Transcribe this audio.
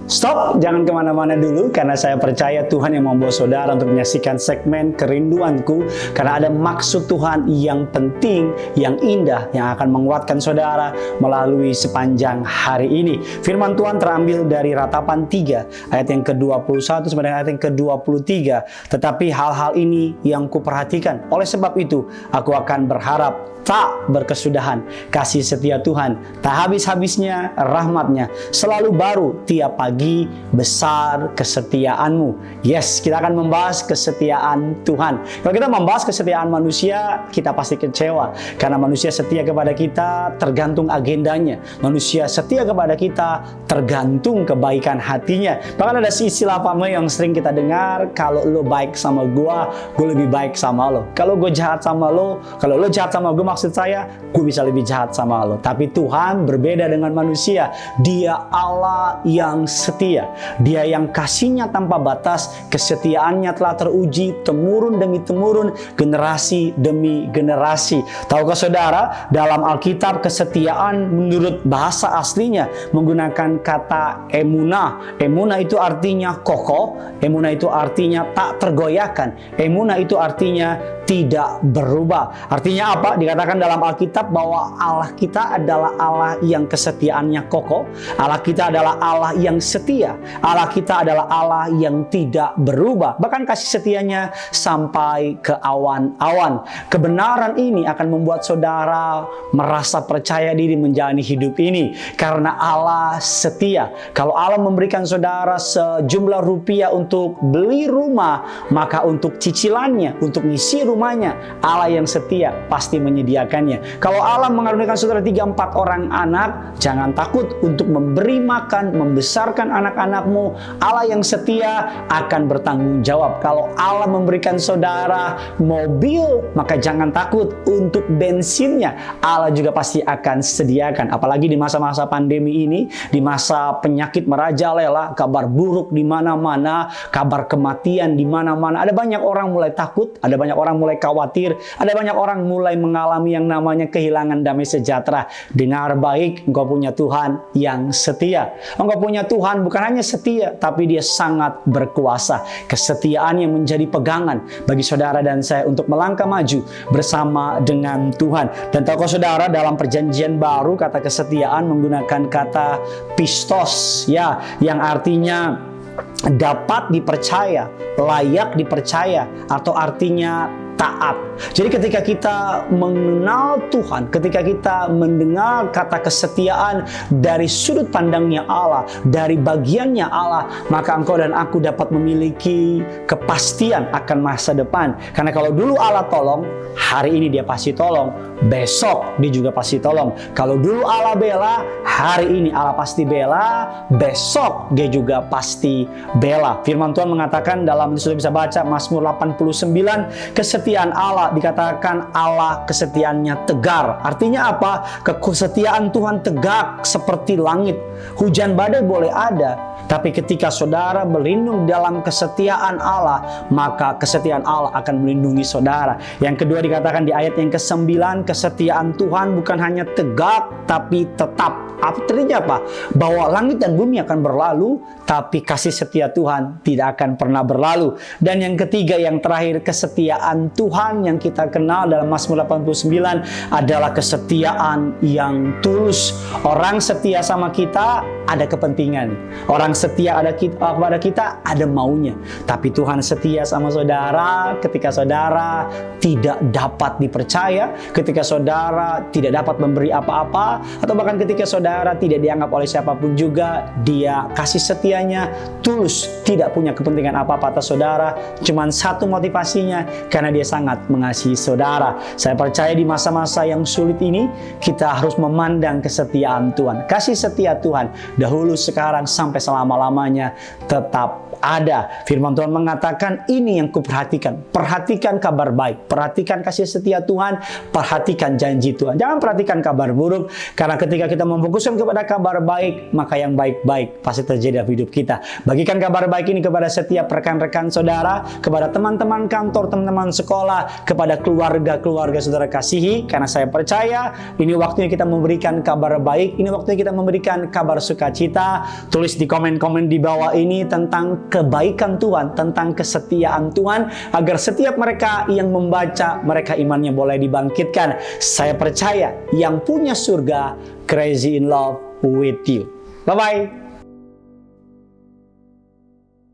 Stop, jangan kemana-mana dulu, karena saya percaya Tuhan yang membawa saudara untuk menyaksikan segmen Kerinduanku, karena ada maksud Tuhan yang penting, yang indah, yang akan menguatkan saudara melalui sepanjang hari ini. Firman Tuhan terambil dari Ratapan 3, ayat yang ke-21 sampai dengan ayat yang ke-23. Tetapi hal-hal ini yang kuperhatikan, oleh sebab itu aku akan berharap tak berkesudahan. Kasih setia Tuhan tak habis-habisnya, rahmatnya selalu baru tiap pagi, besar kesetiaanmu. Yes, kita akan membahas kesetiaan Tuhan. Kalau kita membahas kesetiaan manusia, kita pasti kecewa, karena manusia setia kepada kita tergantung agendanya. Manusia setia kepada kita tergantung kebaikan hatinya. Bahkan ada istilah pame yang sering kita dengar, kalau lo baik sama gua lebih baik sama lo. Kalau gue jahat sama lo, kalau lo jahat sama gue, maksud saya, gue bisa lebih jahat sama lo. Tapi Tuhan berbeda dengan manusia. Dia Allah yang setia. Dia yang kasihnya tanpa batas. Kesetiaannya telah teruji temurun demi temurun, generasi demi generasi. Tahukah saudara, dalam Alkitab kesetiaan menurut bahasa aslinya menggunakan kata emunah. Emunah itu artinya kokoh. Emunah itu artinya tak tergoyahkan. Emunah itu artinya tidak berubah. Artinya apa? Dikatakan dalam Alkitab bahwa Allah kita adalah Allah yang kesetiaannya kokoh. Allah kita adalah Allah yang setia. Allah kita adalah Allah yang tidak berubah. Bahkan kasih setianya sampai ke awan-awan. Kebenaran ini akan membuat saudara merasa percaya diri menjalani hidup ini, karena Allah setia. Kalau Allah memberikan saudara sejumlah rupiah untuk beli rumah, maka untuk cicilannya, untuk ngisi rumahnya, Allah yang setia pasti menyediakannya. Kalau Allah mengaruniakan saudara 3-4 orang anak, jangan takut untuk memberi makan, membesarkan anak-anakmu. Allah yang setia akan bertanggung jawab. Kalau Allah memberikan saudara mobil, maka jangan takut untuk bensinnya. Allah juga pasti akan sediakan. Apalagi di masa-masa pandemi ini, di masa penyakit merajalela, kabar buruk di mana-mana, kabar kematian di mana-mana. Ada banyak orang mulai takut, ada banyak orang mulai khawatir, ada banyak orang mulai mengalami yang namanya kehilangan damai sejahtera. Dengar baik, engkau punya Tuhan yang setia. Engkau punya Tuhan bukan hanya setia, tapi dia sangat berkuasa. Kesetiaan yang menjadi pegangan bagi saudara dan saya untuk melangkah maju bersama dengan Tuhan. Dan tahukah saudara, dalam perjanjian baru kata kesetiaan menggunakan kata pistos, ya, yang artinya dapat dipercaya, layak dipercaya, atau artinya taat. Jadi ketika kita mengenal Tuhan, ketika kita mendengar kata kesetiaan dari sudut pandangnya Allah, dari bagiannya Allah, maka engkau dan aku dapat memiliki kepastian akan masa depan. Karena kalau dulu Allah tolong, hari ini dia pasti tolong, besok dia juga pasti tolong. Kalau dulu Allah bela, hari ini Allah pasti bela, besok dia juga pasti bela. Firman Tuhan mengatakan dalam, sudah bisa baca Mazmur 89, kesetiaan Allah dikatakan Allah kesetiaannya tegar. Artinya apa? Kesetiaan Tuhan tegak seperti langit. Hujan badai boleh ada, tapi ketika saudara berlindung dalam kesetiaan Allah, maka kesetiaan Allah akan melindungi saudara. Yang kedua dikatakan di ayat yang ke-9, kesetiaan Tuhan bukan hanya tegak, tapi tetap. Artinya apa? Bahwa langit dan bumi akan berlalu, tapi kasih setia Tuhan tidak akan pernah berlalu. Dan yang ketiga, yang terakhir, kesetiaan Tuhan yang kita kenal dalam Mazmur 89 adalah kesetiaan yang tulus. Orang setia sama kita ada kepentingan. Orang setia kepada kita ada maunya. Tapi Tuhan setia sama saudara ketika saudara tidak dapat dipercaya, ketika saudara tidak dapat memberi apa-apa, atau bahkan ketika saudara tidak dianggap oleh siapapun juga. Dia kasih setianya tulus, tidak punya kepentingan apa-apa atas saudara. Cuman satu motivasinya, karena dia sangat mengasihi saudara. Saya percaya di masa-masa yang sulit ini, kita harus memandang kesetiaan Tuhan. Kasih setia Tuhan dahulu, sekarang, sampai selama-lamanya tetap ada. Firman Tuhan mengatakan, ini yang kuperhatikan. Perhatikan kabar baik, perhatikan kasih setia Tuhan, perhatikan janji Tuhan. Jangan perhatikan kabar buruk, karena ketika kita memfokuskan kepada kabar baik, maka yang baik-baik pasti terjadi dalam hidup kita. Bagikan kabar baik ini kepada setiap rekan-rekan saudara, kepada teman-teman kantor, teman-teman sekolah, kepada keluarga-keluarga saudara kasihi, karena saya percaya ini waktunya kita memberikan kabar baik, ini waktunya kita memberikan kabar sukacita bersukacita. Tulis di komen-komen di bawah ini tentang kebaikan Tuhan, tentang kesetiaan Tuhan, agar setiap mereka yang membaca, mereka imannya boleh dibangkitkan. Saya percaya yang punya surga crazy in love with you. Bye-bye.